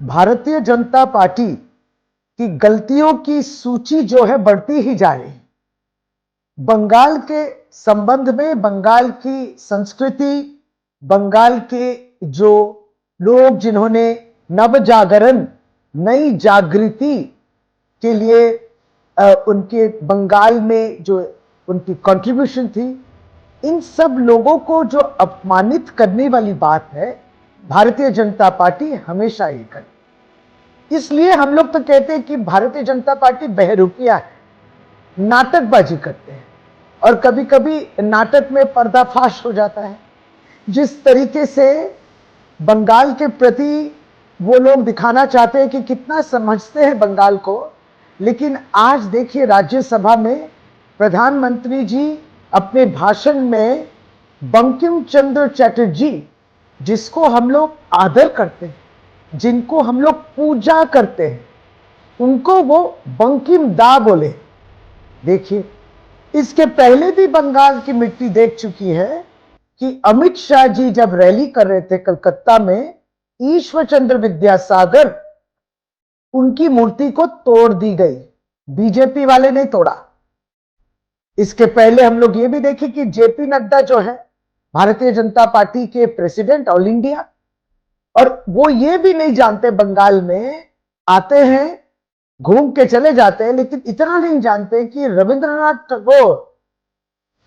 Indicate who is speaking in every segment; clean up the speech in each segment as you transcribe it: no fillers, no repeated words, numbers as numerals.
Speaker 1: Bharatiya Janata party की गलतियों की सूची जो है बढ़ती ही जा रही है। बंगाल के संबंध में, बंगाल की संस्कृति, बंगाल के जो लोग जिन्होंने नव जागरण, नई जागृति के लिए उनके बंगाल में जो उनकी कंट्रीब्यूशन थी, इन सब लोगों को जो अपमानित करने वाली बात है, भारतीय जनता पार्टी हमेशा ही करे। इसलिए हम लोग तो कहते हैं कि भारतीय जनता पार्टी बहरूपिया है, नाटकबाजी करते हैं और कभी कभी नाटक में पर्दाफाश हो जाता है। जिस तरीके से बंगाल के प्रति वो लोग दिखाना चाहते हैं कि कितना समझते हैं बंगाल को, लेकिन आज देखिए राज्यसभा में प्रधानमंत्री जी अपने भाषण में बंकिम चंद्र चटर्जी, जिसको हम लोग आदर करते हैं, जिनको हम लोग पूजा करते हैं, उनको वो बंकिम दा बोले। देखिए, इसके पहले भी बंगाल की मिट्टी देख चुकी है कि अमित शाह जी जब रैली कर रहे थे कलकत्ता में, ईश्वर चंद्र विद्यासागर उनकी मूर्ति को तोड़ दी गई, बीजेपी वाले नहीं तोड़ा। इसके पहले हम लोग ये भी देखे कि जेपी नड्डा जो है भारतीय जनता पार्टी के प्रेसिडेंट ऑल इंडिया, और वो ये भी नहीं जानते, बंगाल में आते हैं, घूम के चले जाते हैं, लेकिन इतना नहीं जानते कि रविंद्रनाथ टैगोर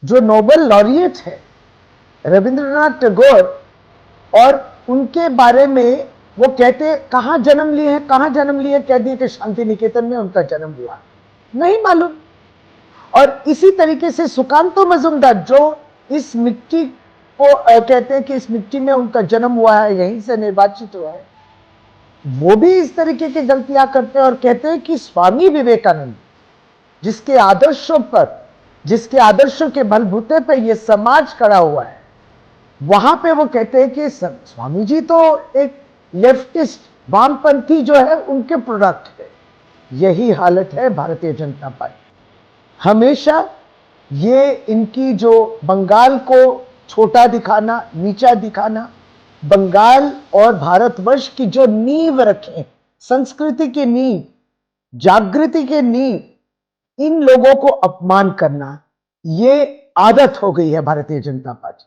Speaker 1: जो नोबेल लॉरिएट है, रविंद्रनाथ टैगोर, और उनके बारे में वो कहते कहां जन्म लिए हैं, कहां जन्म लिए, कह दिए कि शांति निकेतन में उनका जन्म हुआ, नहीं मालूम। और इसी तरीके से सुकांतो मजुमदार जो इस मिट्टी को कहते हैं कि इस मिट्टी में उनका जन्म हुआ है, यहीं से निर्वाचित हुआ है, वो भी इस तरीके की गलतियां करते हैं और कहते हैं कि स्वामी विवेकानंद, जिसके आदर्शों पर, जिसके आदर्शों के बलबूते पर यह समाज खड़ा हुआ है, वहां पे वो कहते हैं कि स्वामी जी तो एक लेफ्टिस्ट, वामपंथी जो है उनके प्रोडक्ट है। यही हालत है भारतीय जनता पार्टी। हमेशा ये इनकी जो बंगाल को छोटा दिखाना, नीचा दिखाना, बंगाल और भारतवर्ष की जो नींव रखे, संस्कृति की नींव, जागृति के नींव, इन लोगों को अपमान करना, ये आदत हो गई है भारतीय जनता पार्टी।